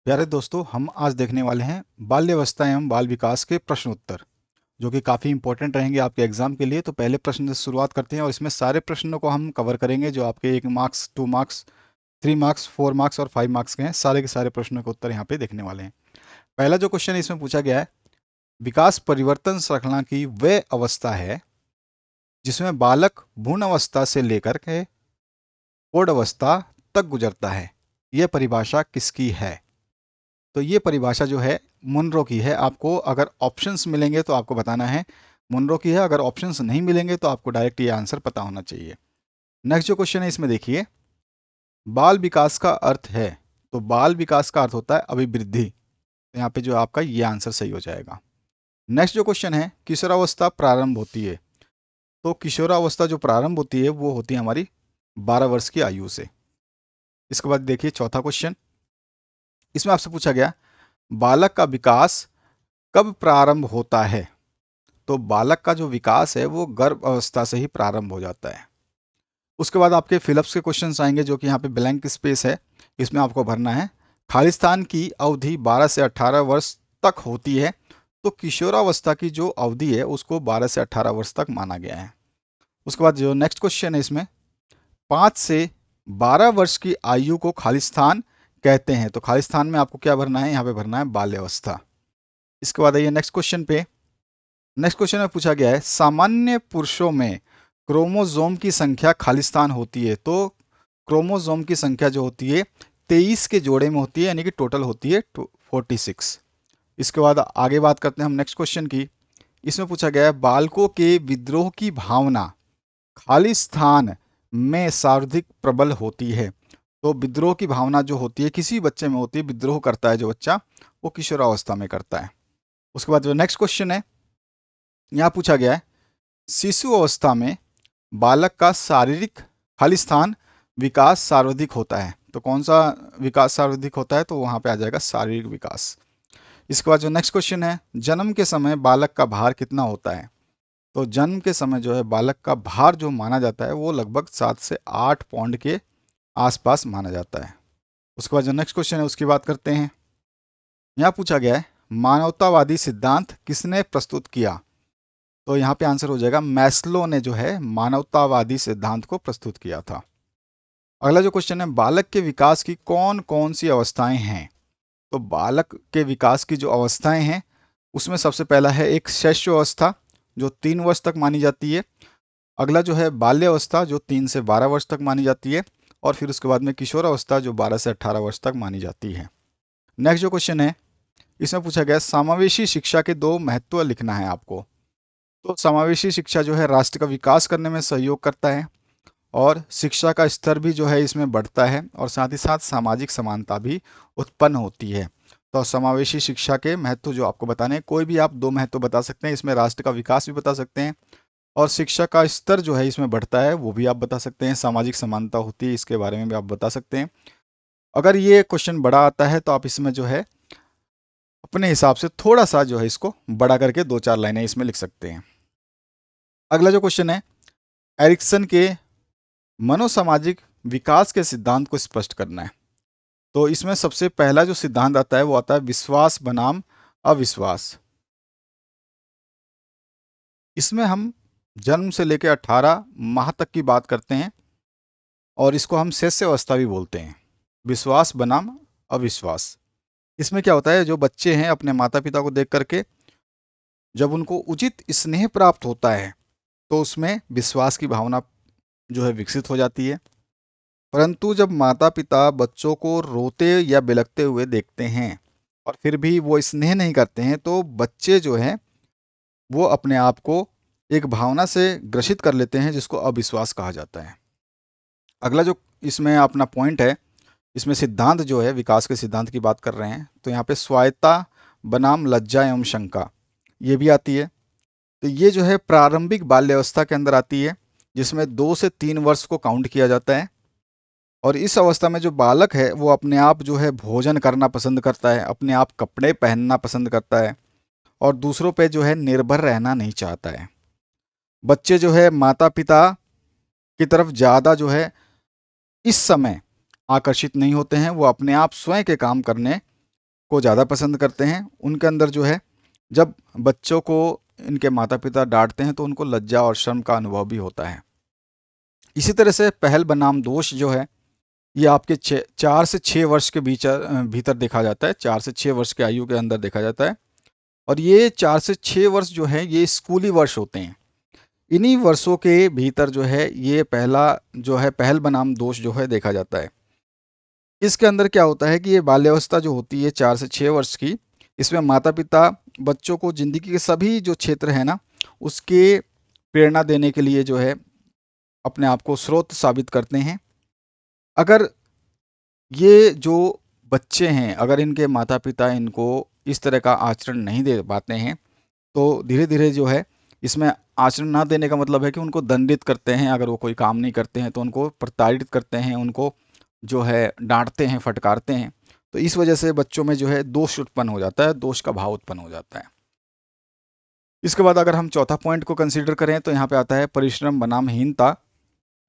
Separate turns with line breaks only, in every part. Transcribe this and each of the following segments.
प्यारे दोस्तों, हम आज देखने वाले हैं बाल्यावस्था एवं बाल विकास के प्रश्न उत्तर, जो कि काफ़ी इंपॉर्टेंट रहेंगे आपके एग्जाम के लिए। तो पहले प्रश्न से शुरुआत करते हैं और इसमें सारे प्रश्नों को हम कवर करेंगे जो आपके 1 मार्क्स, 2 मार्क्स, 3 मार्क्स, 4 मार्क्स और 5 मार्क्स के हैं। सारे के सारे प्रश्नों के उत्तर यहाँ पे देखने वाले हैं। पहला जो क्वेश्चन इसमें पूछा गया है, विकास परिवर्तन श्रृंखला की वह अवस्था है जिसमें बालक भ्रूण अवस्था से लेकर के प्रौढ़ अवस्था तक गुजरता है। यह परिभाषा किसकी है? तो ये परिभाषा जो है मुनरो की है। आपको अगर ऑप्शंस मिलेंगे तो आपको बताना है मुनरो की है, अगर ऑप्शंस नहीं मिलेंगे तो आपको डायरेक्ट ये आंसर पता होना चाहिए। नेक्स्ट जो क्वेश्चन है इसमें देखिए, बाल विकास का अर्थ है। तो बाल विकास का अर्थ होता है अभिवृद्धि। तो यहाँ पे जो आपका ये आंसर सही हो जाएगा। नेक्स्ट जो क्वेश्चन है, किशोरावस्था प्रारंभ होती है। तो किशोरावस्था जो प्रारंभ होती है वो होती है हमारी 12 वर्ष की आयु से। इसके बाद देखिए चौथा क्वेश्चन, इसमें आपसे पूछा गया बालक का विकास कब प्रारंभ होता है। तो बालक का जो विकास है वो गर्भ अवस्था से ही प्रारंभ हो जाता है। उसके बाद आपके फिलअप्स के क्वेश्चंस आएंगे जो कि यहाँ पे ब्लैंक स्पेस है, इसमें आपको भरना है। खालिस्तान की अवधि 12 से 18 वर्ष तक होती है। तो किशोरावस्था की जो अवधि है उसको 12 से 18 वर्ष तक माना गया है। उसके बाद जो नेक्स्ट क्वेश्चन है इसमें, 5 से 12 वर्ष की आयु को खालिस्तान कहते हैं। तो खालिस्तान में आपको क्या भरना है? यहाँ पे भरना है बाल्यावस्था। इसके बाद आइए नेक्स्ट क्वेश्चन पे। नेक्स्ट क्वेश्चन में पूछा गया है, सामान्य पुरुषों में क्रोमोसोम की संख्या खालिस्तान होती है। तो क्रोमोसोम की संख्या जो होती है 23 के जोड़े में होती है, यानी कि टोटल होती है 46। इसके बाद आगे बात करते हैं हम नेक्स्ट क्वेश्चन की। इसमें पूछा गया है, बालकों के विद्रोह की भावना खालिस्तान में सर्वाधिक प्रबल होती है। तो विद्रोह की भावना जो होती है किसी बच्चे में होती है, विद्रोह करता है जो बच्चा, वो किशोरावस्था में करता है। उसके बाद जो नेक्स्ट क्वेश्चन है, यहाँ पूछा गया है, शिशु अवस्था में बालक का शारीरिक खालिस्तान विकास सर्वाधिक होता है। तो कौन सा विकास सर्वाधिक होता है? तो वहाँ पे आ जाएगा शारीरिक विकास। इसके बाद जो नेक्स्ट क्वेश्चन है, जन्म के समय बालक का भार कितना होता है। तो जन्म के समय जो है बालक का भार जो माना जाता है वो लगभग 7 से 8 पाउंड के आसपास माना जाता है। उसके बाद जो नेक्स्ट क्वेश्चन है उसकी बात करते हैं। यहाँ पूछा गया है, मानवतावादी सिद्धांत किसने प्रस्तुत किया। तो यहाँ पे आंसर हो जाएगा, मैस्लो ने जो है मानवतावादी सिद्धांत को प्रस्तुत किया था। अगला जो क्वेश्चन है, बालक के विकास की कौन कौन सी अवस्थाएं हैं। तो बालक के विकास की जो अवस्थाएं हैं उसमें सबसे पहला है एक शैशव अवस्था जो 3 वर्ष तक मानी जाती है। अगला जो है बाल्य अवस्था जो 3 से 12 वर्ष तक मानी जाती है। और फिर उसके बाद में किशोर अवस्था जो 12 से 18 वर्ष तक मानी जाती है। नेक्स्ट जो क्वेश्चन है इसमें पूछा गया, समावेशी शिक्षा के 2 महत्व लिखना है आपको। तो समावेशी शिक्षा जो है राष्ट्र का विकास करने में सहयोग करता है और शिक्षा का स्तर भी जो है इसमें बढ़ता है और साथ ही साथ सामाजिक समानता भी उत्पन्न होती है। तो समावेशी शिक्षा के महत्व जो आपको बताने हैं, कोई भी आप 2 महत्व बता सकते हैं। इसमें राष्ट्र का विकास भी बता सकते हैं और शिक्षा का स्तर जो है इसमें बढ़ता है वो भी आप बता सकते हैं। सामाजिक समानता होती है इसके बारे में भी आप बता सकते हैं। अगर ये क्वेश्चन बड़ा आता है तो आप इसमें जो है अपने हिसाब से थोड़ा सा जो है इसको बड़ा करके 2-4 लाइनें इसमें लिख सकते हैं। अगला जो क्वेश्चन है, एरिक्सन के मनोसामाजिक विकास के सिद्धांत को स्पष्ट करना है। तो इसमें सबसे पहला जो सिद्धांत आता है वो आता है विश्वास बनाम अविश्वास। इसमें हम जन्म से लेकर 18 माह तक की बात करते हैं और इसको हम शैशव अवस्था भी बोलते हैं। विश्वास बनाम अविश्वास। इसमें क्या होता है, जो बच्चे हैं अपने माता पिता को देख करके जब उनको उचित स्नेह प्राप्त होता है तो उसमें विश्वास की भावना जो है विकसित हो जाती है। परंतु जब माता पिता बच्चों को रोते या बिलखते हुए देखते हैं और फिर भी वो स्नेह नहीं करते हैं तो बच्चे जो हैं वो अपने आप को एक भावना से ग्रसित कर लेते हैं जिसको अविश्वास कहा जाता है। अगला जो इसमें अपना पॉइंट है, इसमें सिद्धांत जो है विकास के सिद्धांत की बात कर रहे हैं तो यहाँ पे स्वायत्ता बनाम लज्जा एवं शंका ये भी आती है। तो ये जो है प्रारंभिक बाल्यावस्था के अंदर आती है जिसमें 2 से 3 वर्ष को काउंट किया जाता है। और इस अवस्था में जो बालक है वो अपने आप जो है भोजन करना पसंद करता है, अपने आप कपड़े पहनना पसंद करता है और दूसरों पे जो है निर्भर रहना नहीं चाहता है। बच्चे जो है माता पिता की तरफ ज़्यादा जो है इस समय आकर्षित नहीं होते हैं, वो अपने आप स्वयं के काम करने को ज़्यादा पसंद करते हैं। उनके अंदर जो है, जब बच्चों को इनके माता पिता डांटते हैं तो उनको लज्जा और शर्म का अनुभव भी होता है। इसी तरह से पहल बनाम दोष जो है, ये आपके 4 से 6 वर्ष के भीतर देखा जाता है। 4 से 6 वर्ष की आयु के अंदर देखा जाता है। और ये 4 से 6 वर्ष जो है, ये स्कूली वर्ष होते हैं। इन्हीं वर्षों के भीतर जो है, ये पहला जो है पहल बनाम दोष जो है देखा जाता है। इसके अंदर क्या होता है कि ये बाल्यावस्था जो होती है 4 से 6 वर्ष की, इसमें माता पिता बच्चों को ज़िंदगी के सभी जो क्षेत्र है ना, उसके प्रेरणा देने के लिए जो है अपने आप को स्रोत साबित करते हैं। अगर ये जो बच्चे हैं, अगर इनके माता पिता इनको इस तरह का आचरण नहीं दे पाते हैं, तो धीरे धीरे जो है, इसमें आचरण ना देने का मतलब है कि उनको दंडित करते हैं। अगर वो कोई काम नहीं करते हैं तो उनको प्रताड़ित करते हैं, उनको जो है डांटते हैं, फटकारते हैं। तो इस वजह से बच्चों में जो है दोष उत्पन्न हो जाता है, दोष का भाव उत्पन्न हो जाता है। इसके बाद अगर हम चौथा पॉइंट को कंसीडर करें तो यहाँ पे आता है परिश्रम बनाम हीनता।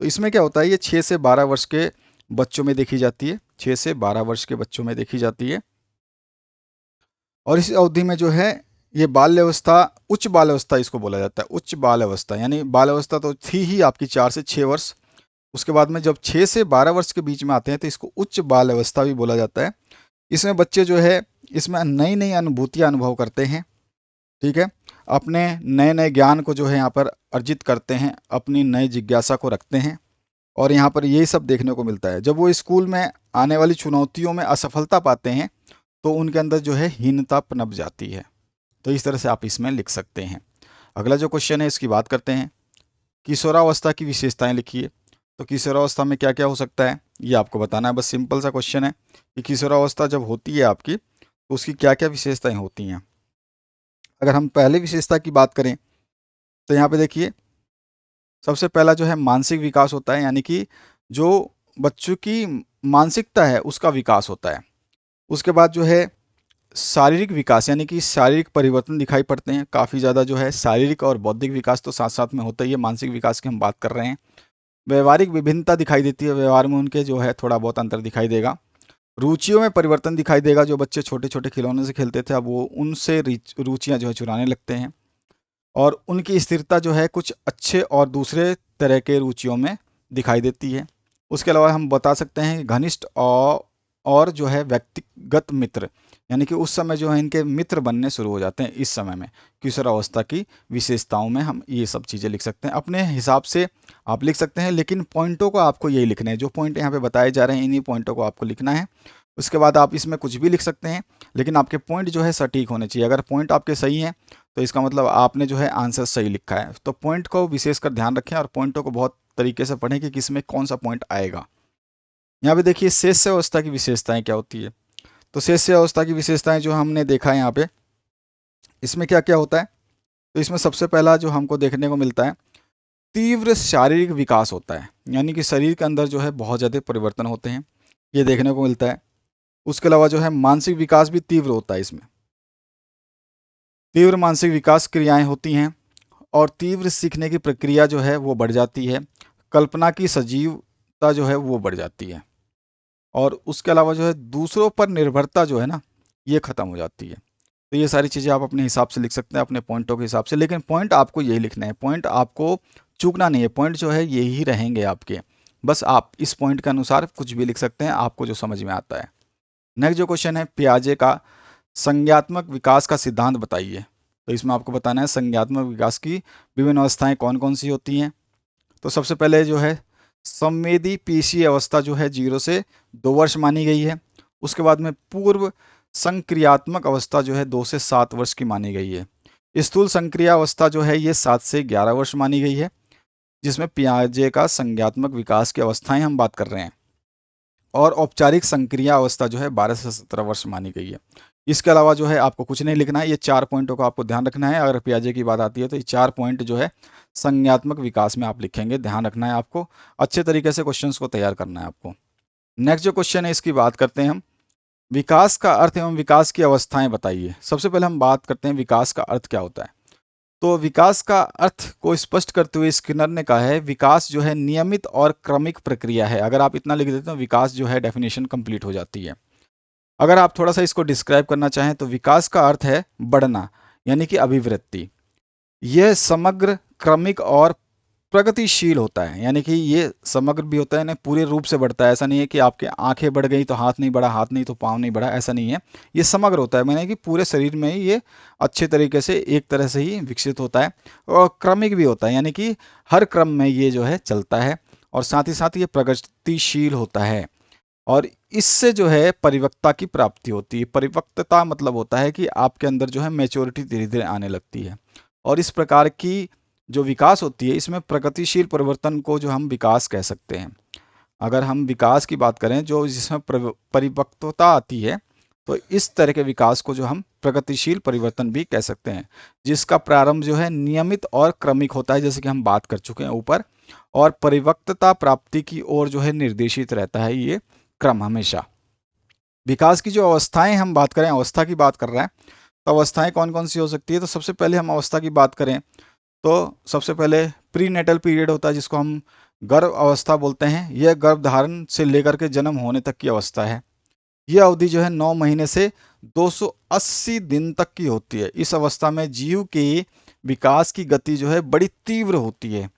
तो इसमें क्या होता है, ये 6 से 12 वर्ष के बच्चों में देखी जाती है। 6 से 12 वर्ष के बच्चों में देखी जाती है। और इस अवधि में जो है, ये बाल्य अवस्था, उच्च बाल अवस्था इसको बोला जाता है। उच्च बाल अवस्था यानी बाल अवस्था तो थी ही आपकी 4 से 6 वर्ष। उसके बाद में जब 6 से 12 वर्ष के बीच में आते हैं तो इसको उच्च बाल अवस्था भी बोला जाता है। इसमें बच्चे जो है, इसमें नई नई अनुभूतियाँ अनुभव करते हैं। ठीक है, अपने नए नए ज्ञान को जो है यहाँ पर अर्जित करते हैं, अपनी नई जिज्ञासा को रखते हैं। और यहाँ पर यही सब देखने को मिलता है। जब वो स्कूल में आने वाली चुनौतियों में असफलता पाते हैं तो उनके अंदर जो है हीनता पनप जाती है। तो इस तरह से आप इसमें लिख सकते हैं। अगला जो क्वेश्चन है, इसकी बात करते हैं। किशोरावस्था की विशेषताएं लिखिए। तो किशोरावस्था में क्या क्या हो सकता है, ये आपको बताना है। बस सिंपल सा क्वेश्चन है कि किशोरावस्था जब होती है आपकी, तो उसकी क्या क्या विशेषताएं होती हैं। अगर हम पहले विशेषता की बात करें तो यहाँ पे देखिए, सबसे पहला जो है मानसिक विकास होता है, यानी कि जो बच्चों की मानसिकता है उसका विकास होता है। उसके बाद जो है शारीरिक विकास, यानी कि शारीरिक परिवर्तन दिखाई पड़ते हैं काफ़ी ज़्यादा। जो है शारीरिक और बौद्धिक विकास तो साथ साथ में होता ही है, मानसिक विकास की हम बात कर रहे हैं। व्यवहारिक विभिन्नता दिखाई देती है, व्यवहार में उनके जो है थोड़ा बहुत अंतर दिखाई देगा। रुचियों में परिवर्तन दिखाई देगा, जो बच्चे छोटे छोटे खिलौने से खेलते थे अब वो उनसे रुचियाँ जो है चुराने लगते हैं। और उनकी स्थिरता जो है कुछ अच्छे और दूसरे तरह के रुचियों में दिखाई देती है। उसके अलावा हम बता सकते हैं घनिष्ठ और जो है व्यक्तिगत मित्र, यानी कि उस समय जो है इनके मित्र बनने शुरू हो जाते हैं। इस समय में किशोरावस्था की विशेषताओं में हम ये सब चीज़ें लिख सकते हैं। अपने हिसाब से आप लिख सकते हैं, लेकिन पॉइंटों को आपको यही लिखना है। जो पॉइंट यहाँ पे बताए जा रहे हैं, इन्हीं पॉइंटों को आपको लिखना है। उसके बाद आप इसमें कुछ भी लिख सकते हैं, लेकिन आपके पॉइंट जो है सटीक होने चाहिए। अगर पॉइंट आपके सही हैं तो इसका मतलब आपने जो है आंसर सही लिखा है। तो पॉइंट को विशेषकर ध्यान रखें और पॉइंटों को बहुत तरीके से पढ़ें कि किसमें कौन सा पॉइंट आएगा। यहाँ पे देखिए शेष अवस्था की विशेषताएं क्या होती है। तो शेष अवस्था की विशेषताएं जो हमने देखा है यहाँ पे, इसमें क्या क्या होता है। तो इसमें सबसे पहला जो हमको देखने को मिलता है, तीव्र शारीरिक विकास होता है, यानी कि शरीर के अंदर जो है बहुत ज़्यादा परिवर्तन होते हैं, ये देखने को मिलता है। उसके अलावा जो है मानसिक विकास भी तीव्र होता है। इसमें तीव्र मानसिक विकास क्रियाएं होती हैं और तीव्र सीखने की प्रक्रिया जो है वो बढ़ जाती है। कल्पना की सजीवता जो है वो बढ़ जाती है। और उसके अलावा जो है दूसरों पर निर्भरता जो है ना, ये ख़त्म हो जाती है। तो ये सारी चीज़ें आप अपने हिसाब से लिख सकते हैं, अपने पॉइंटों के हिसाब से, लेकिन पॉइंट आपको यही लिखना है। पॉइंट आपको चूकना नहीं है, पॉइंट जो है यही रहेंगे आपके। बस आप इस पॉइंट के अनुसार कुछ भी लिख सकते हैं, आपको जो समझ में आता है। नेक्स्ट जो क्वेश्चन है, पियाजे का संज्ञात्मक विकास का सिद्धांत बताइए। तो इसमें आपको बताना है संज्ञात्मक विकास की विभिन्न अवस्थाएं कौन कौन सी होती हैं। तो सबसे पहले जो है संवेदी पेशीय अवस्था जो है 0 से 2 वर्ष मानी गई है। उसके बाद में पूर्व संक्रियात्मक अवस्था जो है 2 से 7 वर्ष की मानी गई है। स्थूल संक्रिया अवस्था जो है ये 7 से 11 वर्ष मानी गई है, जिसमें पियाजे का संज्ञात्मक विकास की अवस्थाएं हम बात कर रहे हैं। और औपचारिक संक्रिया अवस्था जो है 12 से 17 वर्ष मानी गई है। इसके अलावा जो है आपको कुछ नहीं लिखना है, ये 4 पॉइंटों को आपको ध्यान रखना है। अगर पियाजे की बात आती है तो ये 4 पॉइंट जो है संज्ञात्मक विकास में आप लिखेंगे, ध्यान रखना है आपको। अच्छे तरीके से क्वेश्चंस को तैयार करना है आपको। नेक्स्ट जो क्वेश्चन है, इसकी बात करते हैं हम। विकास का अर्थ एवं विकास की अवस्थाएं बताइए। सबसे पहले हम बात करते हैं विकास का अर्थ क्या होता है। तो विकास का अर्थ को स्पष्ट करते हुए स्किनर ने कहा है, विकास जो है नियमित और क्रमिक प्रक्रिया है। अगर आप इतना लिख देते हो, विकास जो है डेफिनेशन कंप्लीट हो जाती है। अगर आप थोड़ा सा इसको डिस्क्राइब करना चाहें तो विकास का अर्थ है बढ़ना, यानी कि अभिवृद्धि। यह समग्र, क्रमिक और प्रगतिशील होता है, यानी कि ये समग्र भी होता है ना, पूरे रूप से बढ़ता है। ऐसा नहीं है कि आपके आंखें बढ़ गई तो हाथ नहीं बढ़ा, हाथ नहीं तो पाँव नहीं बढ़ा, ऐसा नहीं है। ये समग्र होता है, माने कि पूरे शरीर में ही ये अच्छे तरीके से एक तरह से ही विकसित होता है। और क्रमिक भी होता है, यानी कि हर क्रम में ये जो है चलता है। और साथ ही साथ ये प्रगतिशील होता है। और इससे जो है परिपक्वता की प्राप्ति होती है। परिपक्वता मतलब होता है कि आपके अंदर जो है मैच्योरिटी धीरे धीरे आने लगती है। और इस प्रकार की जो विकास होती है, इसमें प्रगतिशील परिवर्तन को जो हम विकास कह सकते हैं। अगर हम विकास की बात करें जो जिसमें परिपक्वता आती है, तो इस तरह के विकास को जो हम प्रगतिशील परिवर्तन भी कह सकते हैं, जिसका प्रारंभ जो है नियमित और क्रमिक होता है, जैसे कि हम बात कर चुके हैं ऊपर। और परिपक्वता प्राप्ति की ओर जो है निर्देशित रहता है ये क्रम हमेशा। विकास की जो अवस्थाएं हम बात करें, अवस्था की बात कर रहे हैं, तो अवस्थाएं कौन कौन सी हो सकती है। तो सबसे पहले हम अवस्था की बात करें तो सबसे पहले प्री नेटल पीरियड होता है, जिसको हम गर्भ अवस्था बोलते हैं। यह गर्भधारण से लेकर के जन्म होने तक की अवस्था है। यह अवधि जो है 9 महीने से 280 दिन तक की होती है। इस अवस्था में जीव के विकास की गति जो है बड़ी तीव्र होती है।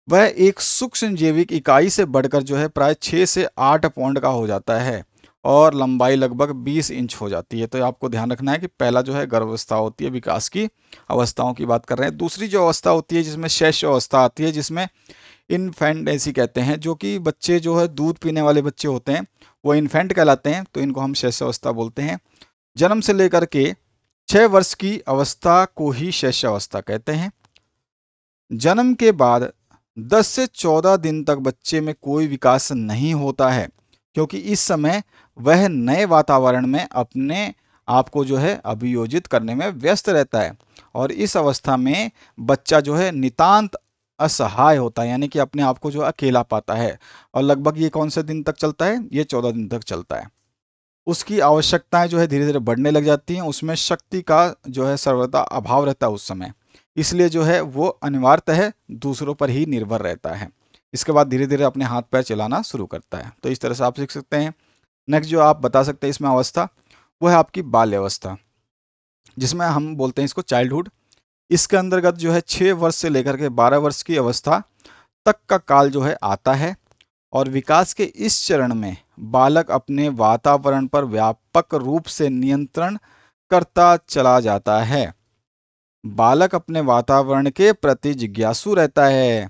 वह एक सूक्ष्म जैविक इकाई से बढ़कर जो है प्राय 6 से 8 पौंड का हो जाता है और लंबाई लगभग 20 इंच हो जाती है। तो आपको ध्यान रखना है कि पहला जो है गर्भावस्था होती है, विकास की अवस्थाओं की बात कर रहे हैं। दूसरी जो अवस्था होती है जिसमें शैशव अवस्था आती है, जिसमें इन्फेंटेंसी कहते हैं। जो कि बच्चे जो है दूध पीने वाले बच्चे होते हैं, वो इन्फेंट कहलाते हैं, तो इनको हम शैशव अवस्था बोलते हैं। जन्म से लेकर के 6 वर्ष की अवस्था को ही शैशव अवस्था कहते हैं। जन्म के बाद 10 से 14 दिन तक बच्चे में कोई विकास नहीं होता है, क्योंकि इस समय वह नए वातावरण में अपने आप को जो है अभियोजित करने में व्यस्त रहता है। और इस अवस्था में बच्चा जो है नितांत असहाय होता है, यानी कि अपने आप को जो अकेला पाता है। और लगभग ये कौन से दिन तक चलता है, ये 14 दिन तक चलता है। उसकी आवश्यकताएं जो है धीरे धीरे बढ़ने लग जाती हैं। उसमें शक्ति का जो है सर्वदा अभाव रहता है उस समय, इसलिए जो है वो अनिवार्यतः दूसरों पर ही निर्भर रहता है। इसके बाद धीरे धीरे अपने हाथ पैर चलाना शुरू करता है। तो इस तरह से आप सीख सकते हैं। नेक्स्ट जो आप बता सकते हैं इसमें अवस्था, वो है आपकी बाल्य अवस्था, जिसमें हम बोलते हैं इसको चाइल्डहुड। इसके अंतर्गत जो है 6 वर्ष से लेकर के 12 वर्ष की अवस्था तक का काल जो है आता है। और विकास के इस चरण में बालक अपने वातावरण पर व्यापक रूप से नियंत्रण करता चला जाता है। बालक अपने वातावरण के प्रति जिज्ञासु रहता है,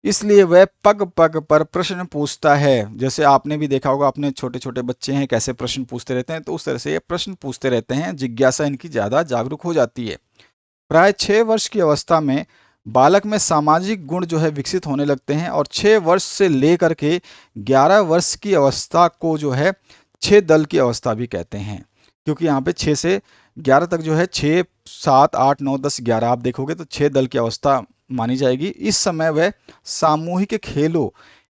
इसलिए वह पग पग पर प्रश्न पूछता है। जैसे आपने भी देखा होगा, अपने छोटे छोटे बच्चे हैं कैसे प्रश्न पूछते रहते हैं, तो उस तरह से ये प्रश्न पूछते रहते हैं। जिज्ञासा इनकी ज़्यादा जागरूक हो जाती है। प्राय 6 वर्ष की अवस्था में बालक में सामाजिक गुण जो है विकसित होने लगते हैं। और 6 वर्ष से लेकर के 11 वर्ष की अवस्था को जो है 6 दल की अवस्था भी कहते हैं, क्योंकि यहाँ पे 6 से 11 तक जो है 6, 7, 8, 9, 10, 11 आप देखोगे तो 6 दल की अवस्था मानी जाएगी। इस समय वह सामूहिक खेलों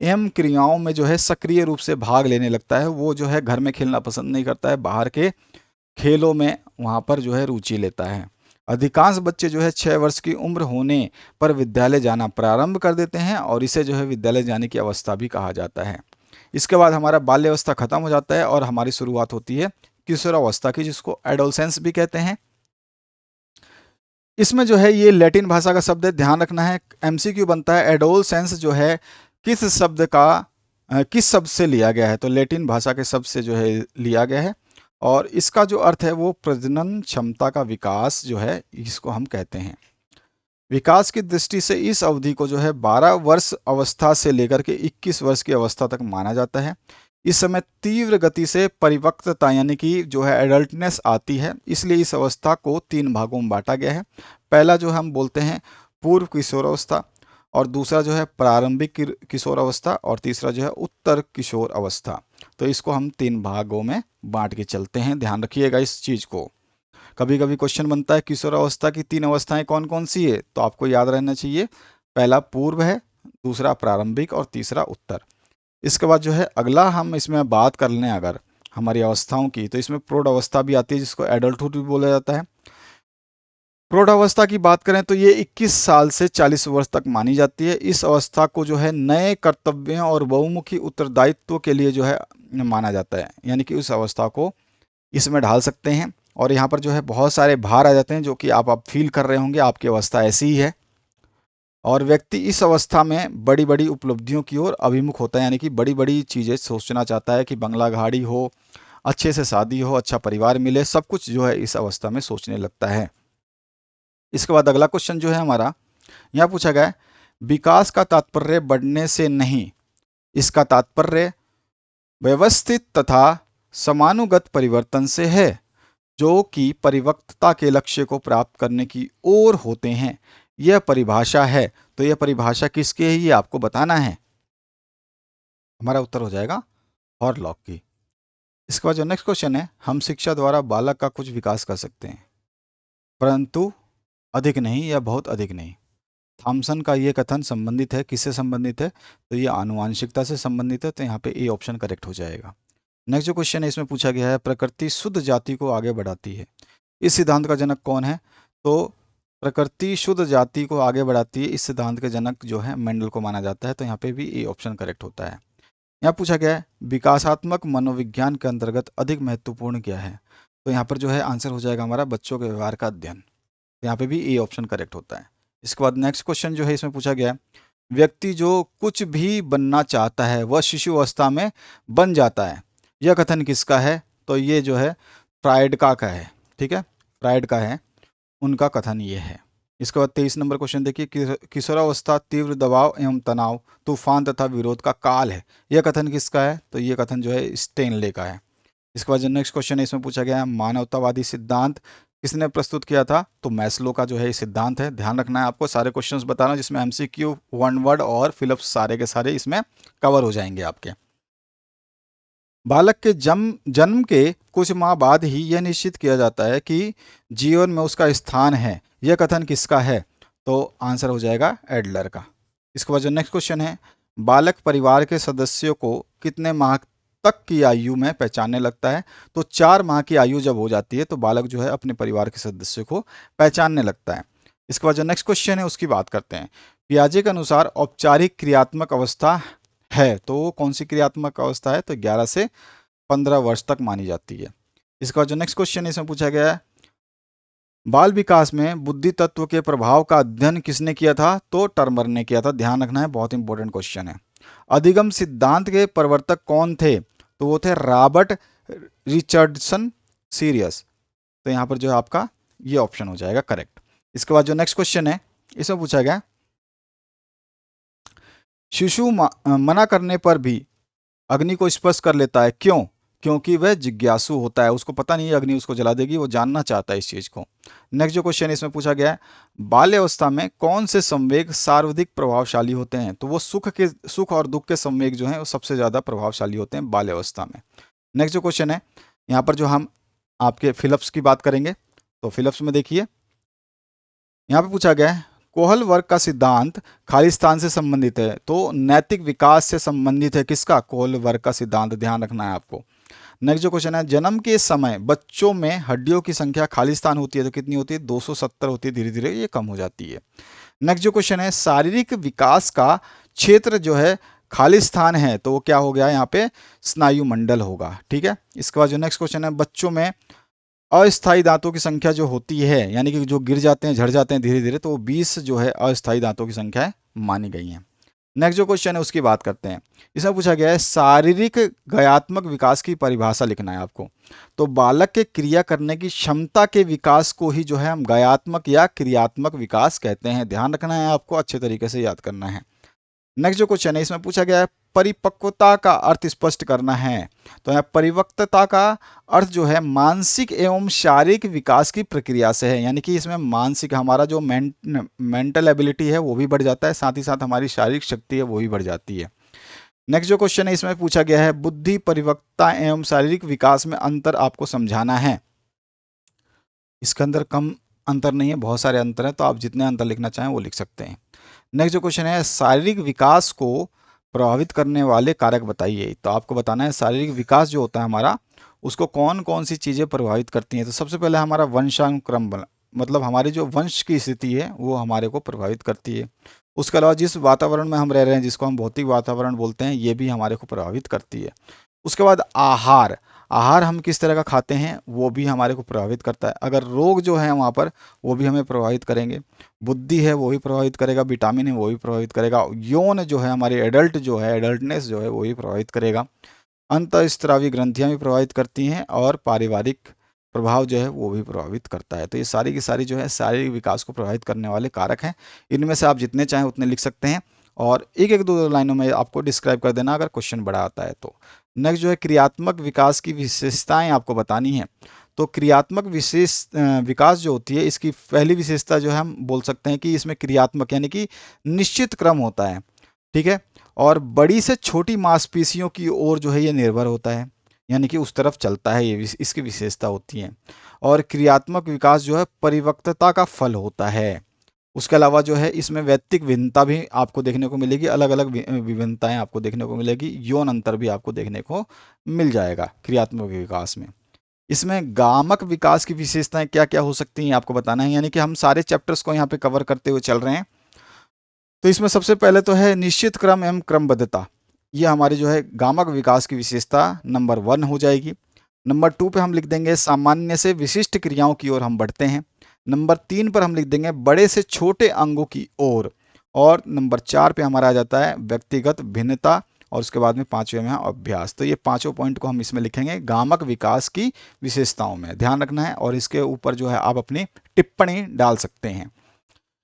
एवं क्रियाओं में जो है सक्रिय रूप से भाग लेने लगता है। वो जो है घर में खेलना पसंद नहीं करता है, बाहर के खेलों में वहाँ पर जो है रुचि लेता है। अधिकांश बच्चे जो है 6 वर्ष की उम्र होने पर विद्यालय जाना प्रारंभ कर देते हैं, और इसे जो है विद्यालय जाने की अवस्था भी कहा जाता है। इसके बाद हमारा बाल्यावस्था खत्म हो जाता है और हमारी शुरुआत होती है किशोरावस्था की, जिसको एडोलसेंस भी कहते हैं। इसमें जो है ये लैटिन भाषा का शब्द है, ध्यान रखना है। एमसीक्यू बनता है एडोलसेंस जो है किस शब्द का किस शब्द से लिया गया है, तो लैटिन भाषा के शब्द से जो है लिया गया है। और इसका जो अर्थ है वो प्रजनन क्षमता का विकास जो है इसको हम कहते हैं। विकास की दृष्टि से इस अवधि को जो है 12 वर्ष अवस्था से लेकर के 21 वर्ष की अवस्था तक माना जाता है। इस समय तीव्र गति से परिपक्वता यानी कि जो है एडल्टनेस आती है, इसलिए इस अवस्था को 3 भागों में बांटा गया है। पहला जो हम बोलते हैं पूर्व किशोर अवस्था, और दूसरा जो है प्रारंभिक किशोर अवस्था, और तीसरा जो है उत्तर किशोर अवस्था। तो इसको हम 3 भागों में बांट के चलते हैं, ध्यान रखिएगा इस चीज़ को। कभी कभी क्वेश्चन बनता है किशोर अवस्था की 3 अवस्थाएं कौन कौन सी है, तो आपको याद रहना चाहिए पहला पूर्व है, दूसरा प्रारंभिक और तीसरा उत्तर। इसके बाद जो है अगला हम इसमें बात कर लें अगर हमारी अवस्थाओं की, तो इसमें प्रौढ़ अवस्था भी आती है, जिसको एडल्टहुड भी बोला जाता है। प्रौढ़ अवस्था की बात करें तो ये 21 साल से 40 वर्ष तक मानी जाती है। इस अवस्था को जो है नए कर्तव्यों और बहुमुखी उत्तरदायित्व के लिए जो है माना जाता है, यानी कि उस अवस्था को इसमें ढाल सकते हैं। और यहाँ पर जो है बहुत सारे भार आ जाते हैं, जो कि आप फील कर रहे होंगे, आपकी अवस्था ऐसी ही है। और व्यक्ति इस अवस्था में बड़ी बड़ी उपलब्धियों की ओर अभिमुख होता है, यानी कि बड़ी बड़ी चीज़ें सोचना चाहता है कि बंगला गाड़ी हो, अच्छे से शादी हो, अच्छा परिवार मिले, सब कुछ जो है इस अवस्था में सोचने लगता है। इसके बाद अगला क्वेश्चन जो है हमारा, यहाँ पूछा गया है, विकास का तात्पर्य बढ़ने से नहीं, इसका तात्पर्य व्यवस्थित तथा समानुगत परिवर्तन से है, जो कि परिपक्वता के लक्ष्य को प्राप्त करने की ओर होते हैं। यह परिभाषा है। तो यह परिभाषा किसकी है, ये आपको बताना है। हमारा उत्तर हो जाएगा हॉरलॉक की। इसके बाद जो नेक्स्ट क्वेश्चन है, हम शिक्षा द्वारा बालक का कुछ विकास कर सकते हैं, परंतु अधिक नहीं या बहुत अधिक नहीं। थॉमसन का ये कथन संबंधित है, किससे संबंधित है, तो ये आनुवांशिकता से संबंधित है। तो यहाँ पे ए ऑप्शन करेक्ट हो जाएगा। नेक्स्ट जो क्वेश्चन है, इसमें पूछा गया है, प्रकृति शुद्ध जाति को आगे बढ़ाती है, इस सिद्धांत का जनक कौन है। तो प्रकृति शुद्ध जाति को आगे बढ़ाती है, इस सिद्धांत के जनक जो है मेंडल को माना जाता है। तो यहाँ पे भी ए ऑप्शन करेक्ट होता है। यहाँ पूछा गया है, विकासात्मक मनोविज्ञान के अंतर्गत अधिक महत्वपूर्ण क्या है। तो यहाँ पर जो है आंसर हो जाएगा हमारा बच्चों के व्यवहार का अध्ययन। तो यहाँ पे भी ए ऑप्शन करेक्ट होता है। इसके बाद नेक्स्ट क्वेश्चन जो है, इसमें पूछा गया है, व्यक्ति जो कुछ भी बनना चाहता है वह शिशु अवस्था में बन जाता है, यह कथन किसका है। तो ये जो है फ्राइड का है, ठीक है, फ्राइड का है, उनका कथन ये है। इसके बाद 23 नंबर क्वेश्चन देखिए, किशोरावस्था तीव्र दबाव एवं तनाव, तूफान तथा विरोध का काल है, यह कथन किसका है। तो ये कथन जो है स्टेनले का है। इसके बाद जो नेक्स्ट क्वेश्चन है, इसमें पूछा गया है, मानवतावादी सिद्धांत किसने प्रस्तुत किया था। तो मैस्लो का जो है ये सिद्धांत है। ध्यान रखना है आपको, सारे क्वेश्चंस बता रहा हूँ जिसमें एमसीक्यू, वन वर्ड और फिलअप्स सारे के सारे इसमें कवर हो जाएंगे आपके। बालक के जन्म के कुछ माह बाद ही यह निश्चित किया जाता है कि जीवन में उसका स्थान है, यह कथन किसका है। तो आंसर हो जाएगा एडलर का। इसके बाद जो नेक्स्ट क्वेश्चन है, बालक परिवार के सदस्यों को कितने माह तक की आयु में पहचानने लगता है। तो 4 माह की आयु जब हो जाती है तो बालक जो है अपने परिवार के सदस्यों को पहचानने लगता है। इसके बाद जो नेक्स्ट क्वेश्चन है उसकी बात करते हैं। पियाजे के अनुसार औपचारिक क्रियात्मक अवस्था है, तो वो कौन सी क्रियात्मक अवस्था है। तो 11 से 15 वर्ष तक मानी जाती है। इसका जो नेक्स्ट क्वेश्चन है, इसमें पूछा गया है, बाल विकास में बुद्धि तत्व के प्रभाव का अध्ययन किसने किया था। तो टर्मर ने किया था। ध्यान रखना है, बहुत इंपॉर्टेंट क्वेश्चन है। अधिगम सिद्धांत के प्रवर्तक कौन थे। तो वो थे रॉबर्ट रिचर्डसन सीरियस। तो यहाँ पर जो है आपका ये ऑप्शन हो जाएगा करेक्ट। इसके बाद जो नेक्स्ट क्वेश्चन है, इसमें पूछा गया, शिशु मना करने पर भी अग्नि को स्पर्श कर लेता है, क्यों। क्योंकि वह जिज्ञासु होता है, उसको पता नहीं है अग्नि उसको जला देगी, वो जानना चाहता है इस चीज को। नेक्स्ट जो क्वेश्चन इसमें पूछा गया है, बाल्यावस्था में कौन से संवेग सर्वाधिक प्रभावशाली होते हैं। तो वो सुख और दुख के संवेग जो हैं वो सबसे ज्यादा प्रभावशाली होते हैं बाल्यावस्था में। नेक्स्ट जो क्वेश्चन है, यहाँ पर जो हम आपके फिलिप्स की बात करेंगे, तो फिलिप्स में देखिए, यहाँ पे पूछा गया है, कोहल वर्ग का सिद्धांत खालिस्तान से संबंधित है, तो नैतिक विकास से संबंधित है किसका, कोहल वर्ग का सिद्धांत। ध्यान रखना है आपको। नेक्स्ट जो क्वेश्चन है, जन्म के समय बच्चों में हड्डियों की संख्या खालिस्तान होती है तो कितनी होती है, 270 होती है, धीरे धीरे ये कम हो जाती है। नेक्स्ट जो क्वेश्चन है, शारीरिक विकास का क्षेत्र जो है खालिस्तान है, तो वो क्या हो गया यहाँ पे, स्नायु मंडल होगा, ठीक है। इसके बाद जो नेक्स्ट क्वेश्चन है, बच्चों में अस्थायी दांतों की संख्या जो होती है, यानी कि जो गिर जाते हैं, झड़ जाते हैं धीरे धीरे, तो वो 20 जो है अस्थायी दांतों की संख्या मानी गई है। नेक्स्ट जो क्वेश्चन है उसकी बात करते हैं। इसमें पूछा गया है, शारीरिक गयात्मक विकास की परिभाषा लिखना है आपको। तो बालक के क्रिया करने की क्षमता के विकास को ही जो है हम गयात्मक या क्रियात्मक विकास कहते हैं। ध्यान रखना है आपको, अच्छे तरीके से याद करना है। नेक्स्ट जो क्वेश्चन है, इसमें पूछा गया है, परिपक्वता का अर्थ स्पष्ट करना है। तो यहाँ परिपक्वता का अर्थ जो है मानसिक एवं शारीरिक विकास की प्रक्रिया से है, यानी कि इसमें मानसिक हमारा जो मेंटल एबिलिटी है वो भी बढ़ जाता है, साथ ही साथ हमारी शारीरिक शक्ति है वो भी बढ़ जाती है। नेक्स्ट जो क्वेश्चन है, इसमें पूछा गया है, बुद्धि परिपक्वता एवं शारीरिक विकास में अंतर आपको समझाना है। इसके अंदर कम अंतर नहीं है, बहुत सारे अंतर हैं, तो आप जितने अंतर लिखना चाहें वो लिख सकते हैं। नेक्स्ट जो क्वेश्चन है, शारीरिक विकास को प्रभावित करने वाले कारक बताइए। तो आपको बताना है शारीरिक विकास जो होता है हमारा, उसको कौन कौन सी चीज़ें प्रभावित करती हैं। तो सबसे पहले हमारा वंशानुक्रम मतलब हमारी जो वंश की स्थिति है वो हमारे को प्रभावित करती है। उसके अलावा जिस वातावरण में हम रह रहे हैं, जिसको हम भौतिक वातावरण बोलते हैं, ये भी हमारे को प्रभावित करती है। उसके बाद आहार, आहार हम किस तरह का खाते हैं वो भी हमारे को प्रभावित करता है। अगर रोग जो है वहाँ पर वो भी हमें प्रभावित करेंगे। बुद्धि है वो भी प्रभावित करेगा, विटामिन है वो भी प्रभावित करेगा, यौन जो है हमारी एडल्ट जो है एडल्टनेस जो है वो भी प्रभावित करेगा, अंतःस्रावी ग्रंथियां भी प्रभावित करती हैं और पारिवारिक प्रभाव जो है वो भी प्रभावित करता है। तो ये सारी की सारी जो है शारीरिक विकास को प्रभावित करने वाले कारक हैं। इनमें से आप जितने चाहें उतने लिख सकते हैं और एक एक दो लाइनों में आपको डिस्क्राइब कर देना अगर क्वेश्चन बड़ा आता है तो। नेक्स्ट जो है क्रियात्मक विकास की विशेषताएं आपको बतानी है। तो क्रियात्मक विकास जो होती है इसकी पहली विशेषता जो है हम बोल सकते हैं कि इसमें क्रियात्मक यानी कि निश्चित क्रम होता है, ठीक है, और बड़ी से छोटी मांसपेशियों की ओर जो है ये निर्भर होता है, यानी कि उस तरफ चलता है, ये इसकी विशेषता होती है। और क्रियात्मक विकास जो है परिपक्वता का फल होता है। उसके अलावा जो है इसमें व्यक्तिक भिन्नता भी आपको देखने को मिलेगी, अलग अलग विभिन्नताएं आपको देखने को मिलेगी, यौन अंतर भी आपको देखने को मिल जाएगा क्रियात्मक विकास में। इसमें गामक विकास की विशेषताएं क्या क्या हो सकती हैं आपको बताना है, यानी कि हम सारे चैप्टर्स को यहाँ पे कवर करते हुए चल रहे हैं। तो इसमें सबसे पहले तो है निश्चित क्रम एवं क्रमबद्धता, ये हमारी जो है गामक विकास की विशेषता नंबर 1 हो जाएगी। नंबर 2 पे हम लिख देंगे सामान्य से विशिष्ट क्रियाओं की ओर हम बढ़ते हैं। नंबर 3 पर हम लिख देंगे बड़े से छोटे अंगों की ओर। और नंबर 4 पे हमारा आ जाता है व्यक्तिगत भिन्नता। और उसके बाद में 5वें में अभ्यास। तो ये पांचों पॉइंट को हम इसमें लिखेंगे गामक विकास की विशेषताओं में, ध्यान रखना है और इसके ऊपर जो है आप अपनी टिप्पणी डाल सकते हैं।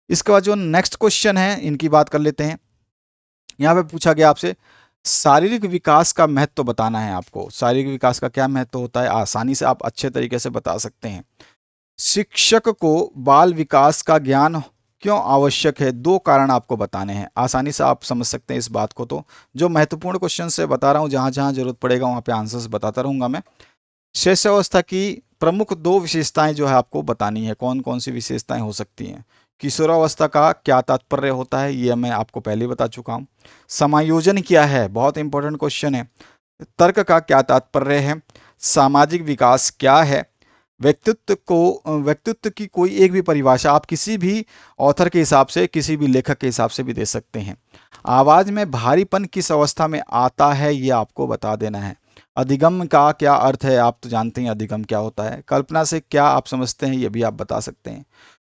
इसके बाद जो नेक्स्ट क्वेश्चन है इनकी बात कर लेते हैं। यहाँ पे पूछा गया आपसे शारीरिक विकास का महत्व बताना है आपको। शारीरिक विकास का क्या महत्व होता है आसानी से आप अच्छे तरीके से बता सकते हैं। शिक्षक को बाल विकास का ज्ञान क्यों आवश्यक है, 2 कारण आपको बताने हैं। आसानी से आप समझ सकते हैं इस बात को। तो जो महत्वपूर्ण क्वेश्चन से बता रहा हूँ, जहां जहां जरूरत पड़ेगा वहां पे आंसर्स बताता रहूंगा मैं। शैशवावस्था की प्रमुख 2 विशेषताएं जो है आपको बतानी है। कौन कौन सी विशेषताएं हो सकती हैं। किशोरावस्था का क्या तात्पर्य होता है ये मैं आपको पहले बता चुका हूं। समायोजन क्या है, बहुत इंपॉर्टेंट क्वेश्चन है। तर्क का क्या तात्पर्य है। सामाजिक विकास क्या है। व्यक्तित्व की कोई एक भी परिभाषा आप किसी भी ऑथर के हिसाब से, किसी भी लेखक के हिसाब से भी दे सकते हैं। आवाज में भारीपन किस अवस्था में आता है ये आपको बता देना है। अधिगम का क्या अर्थ है, आप तो जानते हैं अधिगम क्या होता है। कल्पना से क्या आप समझते हैं ये भी आप बता सकते हैं।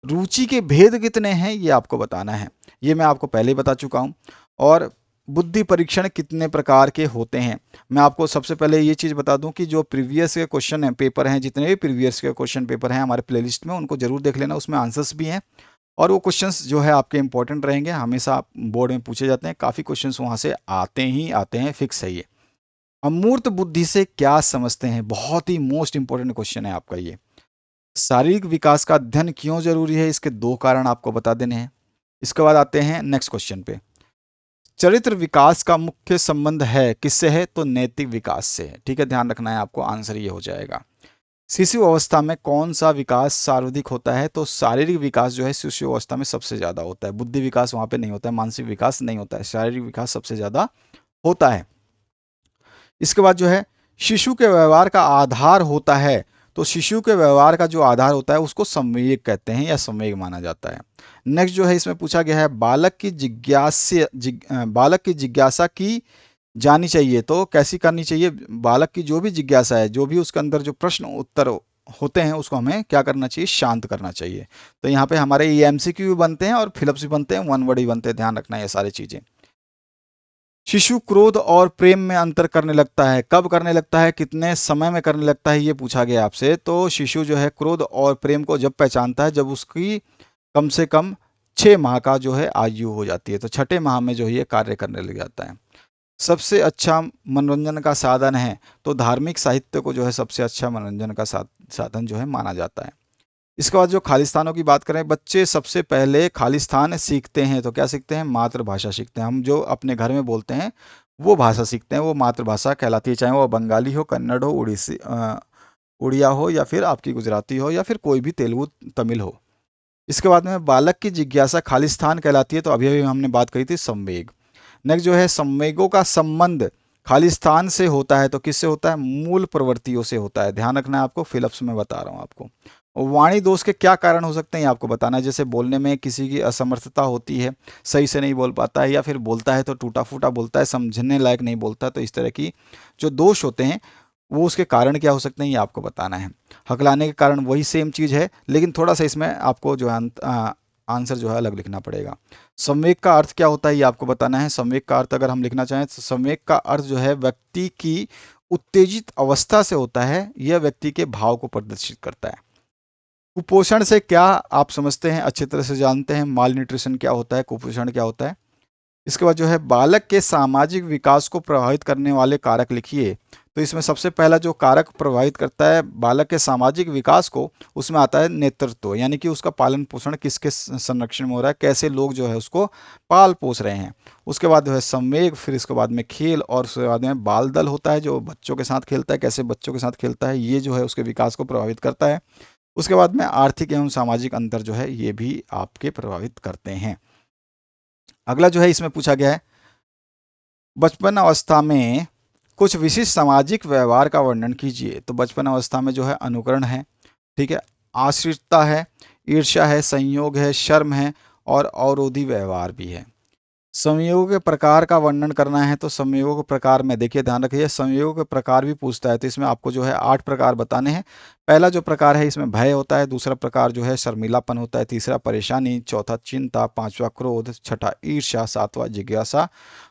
रुचि के भेद कितने हैं ये आपको बताना है, ये मैं आपको पहले ही बता चुका हूं। और बुद्धि परीक्षण कितने प्रकार के होते हैं। मैं आपको सबसे पहले ये चीज़ बता दूं कि जो प्रीवियस के क्वेश्चन हैं, पेपर हैं, जितने भी प्रीवियस के क्वेश्चन पेपर हैं हमारे प्लेलिस्ट में, उनको जरूर देख लेना, उसमें आंसर्स भी हैं। और वो क्वेश्चंस जो है आपके इंपॉर्टेंट रहेंगे, हमेशा बोर्ड में पूछे जाते हैं, काफ़ी क्वेश्चंस वहाँ से आते हैं, फिक्स है ये। अमूर्त बुद्धि से क्या समझते हैं, बहुत ही मोस्ट इंपॉर्टेंट क्वेश्चन है आपका ये। शारीरिक विकास का अध्ययन क्यों जरूरी है, इसके 2 कारण आपको बता देने हैं। इसके बाद आते हैं नेक्स्ट क्वेश्चन पे। चरित्र विकास का मुख्य संबंध है किससे है, तो नैतिक विकास से है। ठीक है, ध्यान रखना है आपको, आंसर ये हो जाएगा। शिशु अवस्था में कौन सा विकास सर्वाधिक होता है, तो शारीरिक विकास जो है शिशु अवस्था में सबसे ज्यादा होता है। बुद्धि विकास वहां पे नहीं होता है, मानसिक विकास नहीं होता है, शारीरिक विकास सबसे ज्यादा होता है। इसके बाद जो है शिशु के व्यवहार का आधार होता है, तो शिशु के व्यवहार का जो आधार होता है उसको संवेग कहते हैं या संवेग माना जाता है। नेक्स्ट जो है इसमें पूछा गया है बालक की जिज्ञासा की जानी चाहिए, तो कैसी करनी चाहिए। बालक की जो भी जिज्ञासा है, जो भी उसके अंदर जो प्रश्न उत्तर होते हैं उसको हमें क्या करना चाहिए, शांत करना चाहिए। तो यहाँ पे हमारे ये एमसीक्यू भी बनते हैं और फिलअप्स भी बनते हैं, 1 वर्ड भी बनते हैं, ध्यान रखना है ये सारी चीजें। शिशु क्रोध और प्रेम में अंतर करने लगता है, कब करने लगता है, कितने समय में करने लगता है, ये पूछा गया आपसे। तो शिशु जो है क्रोध और प्रेम को जब पहचानता है जब उसकी कम से कम 6 माह का जो है आयु हो जाती है, तो छठे माह में जो है ये कार्य करने लग जाता है। सबसे अच्छा मनोरंजन का साधन है, तो धार्मिक साहित्य को जो है सबसे अच्छा मनोरंजन का साधन जो है माना जाता है। इसके बाद जो खालिस्तानों की बात करें, बच्चे सबसे पहले खालिस्तान सीखते हैं, तो क्या सीखते हैं, मातृभाषा सीखते हैं। हम जो अपने घर में बोलते हैं वो भाषा सीखते हैं, वो मातृभाषा कहलाती है, चाहे वो बंगाली हो, कन्नड़ हो, उड़िया हो, या फिर आपकी गुजराती हो, या फिर कोई भी तेलुगु तमिल हो। इसके बाद में बालक की जिज्ञासा खालिस्तान कहलाती है, तो अभी अभी हमने बात कही थी संवेग। नेक्स्ट जो है संवेगों का संबंध खालिस्तान से होता है, तो किससे होता है, मूल प्रवृत्तियों से होता है। ध्यान रखना है आपको, फिलअप्स में बता रहा हूँ आपको। और वाणी दोष के क्या कारण हो सकते हैं ये आपको बताना है। जैसे बोलने में किसी की असमर्थता होती है, सही से नहीं बोल पाता है, या फिर बोलता है तो टूटा फूटा बोलता है, समझने लायक नहीं बोलता, तो इस तरह की जो दोष होते हैं वो उसके कारण क्या हो सकते हैं ये आपको बताना है। हकलाने के कारण वही सेम चीज़ है, लेकिन थोड़ा सा इसमें आपको जो है आंसर जो है अलग लिखना पड़ेगा। संवेग का अर्थ क्या होता है ये आपको बताना है। संवेग का अर्थ अगर हम लिखना चाहें तो संवेग का अर्थ जो है व्यक्ति की उत्तेजित अवस्था से होता है, यह व्यक्ति के भाव को प्रदर्शित करता है। कुपोषण से क्या आप समझते हैं, अच्छी तरह से जानते हैं। माल न्यूट्रिशन क्या होता है, कुपोषण क्या होता है। इसके बाद जो है बालक के सामाजिक विकास को प्रभावित करने वाले कारक लिखिए। तो इसमें सबसे पहला जो कारक प्रभावित करता है बालक के सामाजिक विकास को, उसमें आता है नेतृत्व, यानी कि उसका पालन पोषण किसके संरक्षण में हो रहा है, कैसे लोग जो है उसको पाल पोस रहे हैं। उसके बाद जो है संवेग, फिर इसके बाद में खेल, और उसके बाद में बाल दल होता है जो बच्चों के साथ खेलता है, कैसे बच्चों के साथ खेलता है, ये जो है उसके विकास को प्रभावित करता है। उसके बाद में आर्थिक एवं सामाजिक अंतर जो है ये भी आपके प्रभावित करते हैं। अगला जो है इसमें पूछा गया है बचपन अवस्था में कुछ विशिष्ट सामाजिक व्यवहार का वर्णन कीजिए। तो बचपन अवस्था में जो है अनुकरण है, ठीक है, आश्रितता है, ईर्ष्या है, संयोग है, शर्म है, और अवरोधी व्यवहार भी है। संयोग के प्रकार का वर्णन करना है तो संयोग के प्रकार में देखिए, ध्यान रखिए, संयोग के प्रकार भी पूछता है तो इसमें आपको जो है 8 प्रकार बताने हैं। पहला जो प्रकार है इसमें भय होता है, दूसरा प्रकार जो है शर्मिलापन होता है, तीसरा परेशानी, चौथा चिंता, पांचवा क्रोध, छठा ईर्ष्या, सातवां जिज्ञासा,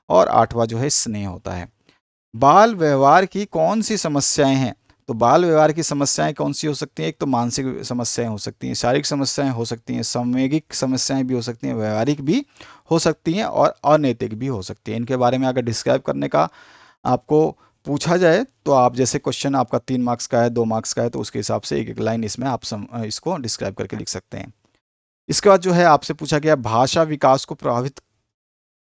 और आठवां जो है स्नेह होता है। बाल व्यवहार की कौन सी समस्याएं हैं। तो बाल व्यवहार की समस्याएं कौन सी हो सकती हैं, एक तो मानसिक समस्याएं हो सकती हैं, शारीरिक समस्याएं हो सकती हैं, संवेगिक समस्याएं भी हो सकती हैं, व्यवहारिक भी हो सकती हैं, और अनैतिक भी हो सकती हैं। इनके बारे में अगर डिस्क्राइब करने का आपको पूछा जाए तो आप, जैसे क्वेश्चन आपका 3 मार्क्स का है, 2 मार्क्स का है, तो उसके हिसाब से एक एक लाइन इसमें आप इसको डिस्क्राइब करके लिख सकते हैं। इसके बाद जो है आपसे पूछा गया भाषा विकास को प्रभावित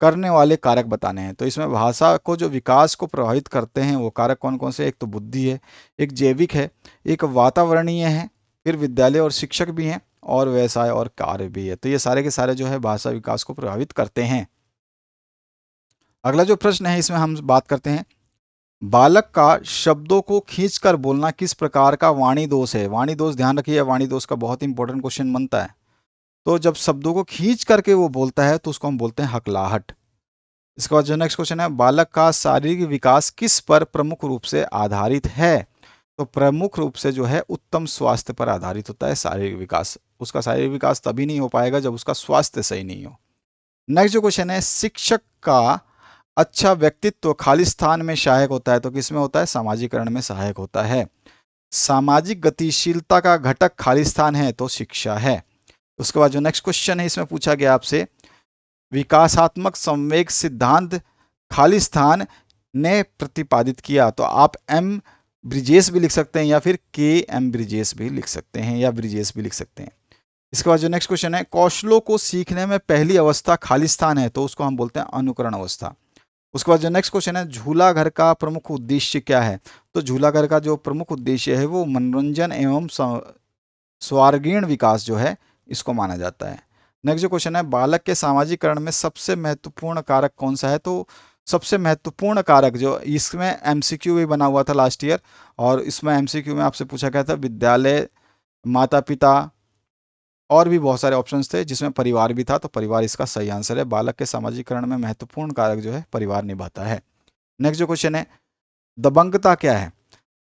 करने वाले कारक बताने हैं। तो इसमें भाषा को जो विकास को प्रभावित करते हैं वो कारक कौन कौन से, एक तो बुद्धि है, एक जैविक है, एक वातावरणीय है, फिर विद्यालय और शिक्षक भी हैं, और व्यवसाय और कार्य भी है। तो ये सारे के सारे जो है भाषा विकास को प्रभावित करते हैं। अगला जो प्रश्न है इसमें हम बात करते हैं बालक का शब्दों को खींचकर बोलना किस प्रकार का वाणी दोष है। वाणी दोष, ध्यान रखिए, वाणी दोष का बहुत इंपॉर्टेंट क्वेश्चन बनता है। तो जब शब्दों को खींच करके वो बोलता है तो उसको हम बोलते हैं हकलाहट। इसके बाद जो नेक्स्ट क्वेश्चन है बालक का शारीरिक विकास किस पर प्रमुख रूप से आधारित है। तो प्रमुख रूप से जो है उत्तम स्वास्थ्य पर आधारित होता है शारीरिक विकास। उसका शारीरिक विकास तभी नहीं हो पाएगा जब उसका स्वास्थ्य सही नहीं हो। नेक्स्ट जो क्वेश्चन है शिक्षक का अच्छा व्यक्तित्व खाली स्थान में सहायक होता है। तो किसमें होता है, सामाजिकरण में सहायक होता है। सामाजिक गतिशीलता का घटक खाली स्थान है तो शिक्षा है। उसके बाद जो नेक्स्ट क्वेश्चन है इसमें पूछा गया आपसे विकासात्मक संवेग सिद्धांत खाली स्थान ने प्रतिपादित किया। तो आप एम ब्रिजेस भी लिख सकते हैं या फिर के एम ब्रिजेस भी लिख सकते हैं या ब्रिजेस भी लिख सकते हैं। इसके बाद जो नेक्स्ट क्वेश्चन है कौशलों को सीखने में पहली अवस्था खाली स्थान है तो उसको हम बोलते हैं अनुकरण अवस्था। उसके बाद जो नेक्स्ट क्वेश्चन है झूला घर का प्रमुख उद्देश्य क्या है। तो झूला घर का जो प्रमुख उद्देश्य है वो मनोरंजन एवं स्वार्गीण विकास जो है इसको माना जाता है। नेक्स्ट जो क्वेश्चन है बालक के सामाजिकरण में सबसे महत्वपूर्ण कारक कौन सा है। तो सबसे महत्वपूर्ण कारक जो इसमें एमसीक्यू भी बना हुआ था लास्ट ईयर, और इसमें एमसीक्यू में आपसे पूछा गया था विद्यालय, माता पिता, और भी बहुत सारे ऑप्शंस थे जिसमें परिवार भी था। तो परिवार इसका सही आंसर है। बालक के सामाजिकरण में महत्वपूर्ण कारक जो है परिवार निभाता है। नेक्स्ट जो क्वेश्चन है दबंगता क्या है।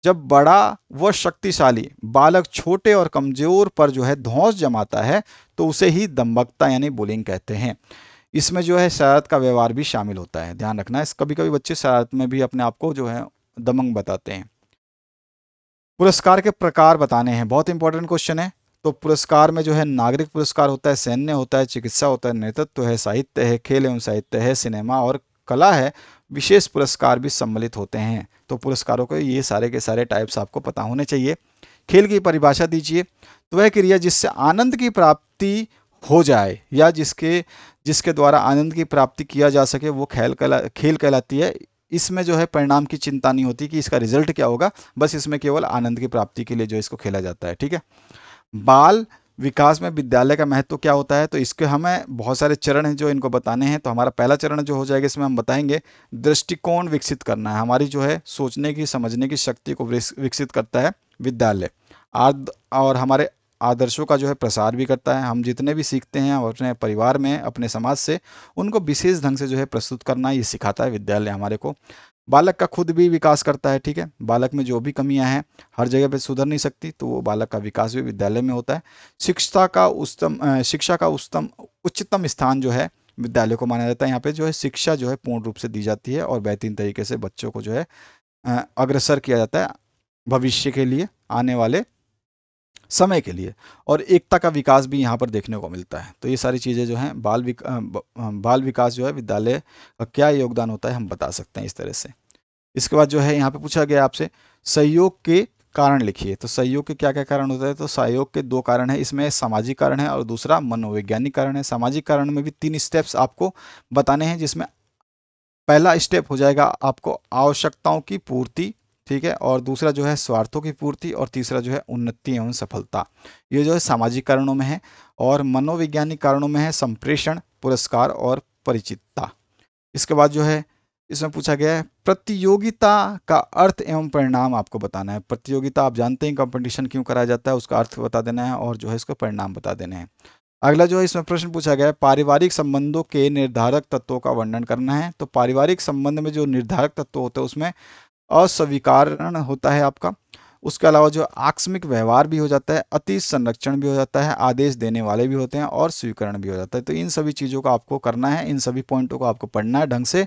जब बड़ा व शक्तिशाली बालक छोटे और कमजोर पर जो है धौंस जमाता है तो उसे ही दंभकता यानी बुलिंग कहते हैं। इसमें जो है शरारत का व्यवहार भी शामिल होता है, ध्यान रखना है। कभी कभी बच्चे शरारत में भी अपने आप को जो है दबंग बताते हैं। पुरस्कार के प्रकार बताने हैं, बहुत इंपॉर्टेंट क्वेश्चन है। तो पुरस्कार में जो है नागरिक पुरस्कार होता है, सैन्य होता है, चिकित्सा होता है, नेतृत्व है, साहित्य है, खेल एवं साहित्य है, सिनेमा और कला है, विशेष पुरस्कार भी सम्मिलित होते हैं। तो पुरस्कारों के ये सारे के सारे टाइप्स आपको पता होने चाहिए। खेल की परिभाषा दीजिए। तो वह क्रिया जिससे आनंद की प्राप्ति हो जाए या जिसके जिसके द्वारा आनंद की प्राप्ति किया जा सके वो खेल कहलाती है। इसमें जो है परिणाम की चिंता नहीं होती कि इसका रिजल्ट क्या होगा, बस इसमें केवल आनंद की प्राप्ति के लिए जो इसको खेला जाता है, ठीक है। बाल विकास में विद्यालय का महत्व क्या होता है। तो इसके हमें बहुत सारे चरण हैं जो इनको बताने हैं। तो हमारा पहला चरण जो हो जाएगा इसमें हम बताएंगे दृष्टिकोण विकसित करना है। हमारी जो है सोचने की समझने की शक्ति को विकसित करता है विद्यालय। और हमारे आदर्शों का जो है प्रसार भी करता है। हम जितने भी सीखते हैं और अपने परिवार में अपने समाज से उनको विशेष ढंग से जो है प्रस्तुत करना ये सिखाता है विद्यालय हमारे को। बालक का खुद भी विकास करता है, ठीक है। बालक में जो भी कमियां हैं हर जगह पे सुधर नहीं सकती, तो वो बालक का विकास भी विद्यालय में होता है। शिक्षा का उच्चतम स्थान जो है विद्यालय को माना जाता है। यहाँ पे जो है शिक्षा जो है पूर्ण रूप से दी जाती है और बेहतरीन तरीके से बच्चों को जो है अग्रसर किया जाता है भविष्य के लिए, आने वाले समय के लिए। और एकता का विकास भी यहाँ पर देखने को मिलता है। तो ये सारी चीज़ें जो हैं बाल विकास जो है विद्यालय का क्या योगदान होता है हम बता सकते हैं इस तरह से। इसके बाद जो है यहाँ पे पूछा गया आपसे सहयोग के कारण लिखिए। तो सहयोग के क्या क्या कारण होते हैं, तो सहयोग के दो कारण है इसमें, सामाजिक कारण है और दूसरा मनोवैज्ञानिक कारण है। सामाजिक कारण में भी 3 स्टेप्स आपको बताने हैं, जिसमें पहला स्टेप हो जाएगा आपको आवश्यकताओं की पूर्ति, ठीक है, और दूसरा जो है स्वार्थों की पूर्ति, और तीसरा जो है उन्नति एवं सफलता। ये जो है सामाजिक कारणों में है। और मनोवैज्ञानिक कारणों में है संप्रेषण, पुरस्कार और परिचितता। इसके बाद जो है इसमें पूछा गया है प्रतियोगिता का अर्थ एवं परिणाम आपको बताना है। प्रतियोगिता आप जानते हैं कंपटीशन क्यों कराया जाता है, उसका अर्थ बता देना है और जो है इसका परिणाम बता देने हैं। अगला जो है इसमें प्रश्न पूछा गया है पारिवारिक संबंधों के निर्धारक तत्वों का वर्णन करना है। तो पारिवारिक संबंध में जो निर्धारक तत्व होते हैं उसमें अस्वीकारण होता है आपका, उसके अलावा जो आकस्मिक व्यवहार भी हो जाता है, अति संरक्षण भी हो जाता है, आदेश देने वाले भी होते हैं और स्वीकरण भी हो जाता है। तो इन सभी चीज़ों को आपको करना है, इन सभी पॉइंटों को आपको पढ़ना है ढंग से,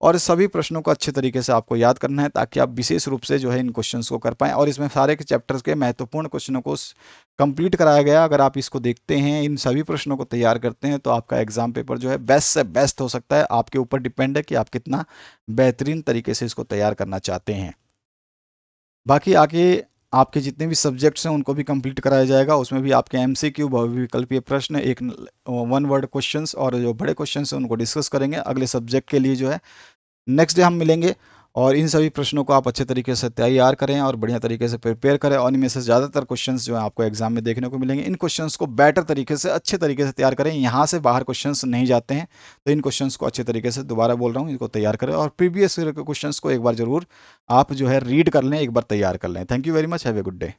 और सभी प्रश्नों को अच्छे तरीके से आपको याद करना है ताकि आप विशेष रूप से जो है इन क्वेश्चंस को कर पाएँ। और इसमें सारे के चैप्टर्स के महत्वपूर्ण क्वेश्चनों को कंप्लीट कराया गया। अगर आप इसको देखते हैं, इन सभी प्रश्नों को तैयार करते हैं, तो आपका एग्जाम पेपर जो है बेस्ट से बेस्ट हो सकता है। आपके ऊपर डिपेंड है कि आप कितना बेहतरीन तरीके से इसको तैयार करना चाहते हैं। बाकी आगे आपके जितने भी सब्जेक्ट्स हैं उनको भी कंप्लीट कराया जाएगा। उसमें भी आपके एमसीक्यू, बहुविकल्पीय प्रश्न, एक वन वर्ड क्वेश्चंस और जो बड़े क्वेश्चंस हैं उनको डिस्कस करेंगे अगले सब्जेक्ट के लिए जो है। नेक्स्ट डे हम मिलेंगे और इन सभी प्रश्नों को आप अच्छे तरीके से तैयार करें और बढ़िया तरीके से प्रिपेयर करें, और इनमें से ज़्यादातर क्वेश्चंस जो है आपको एग्जाम में देखने को मिलेंगे। इन क्वेश्चंस को बेटर तरीके से, अच्छे तरीके से तैयार करें। यहाँ से बाहर क्वेश्चंस नहीं जाते हैं, तो इन क्वेश्चंस को अच्छे तरीके से, दोबारा बोल रहा हूँ, इनको तैयार करें और प्रीवियस क्वेश्चंस को एक बार जरूर आप जो है रीड कर लें, एक बार तैयार कर लें। Thank you very much, have a good day.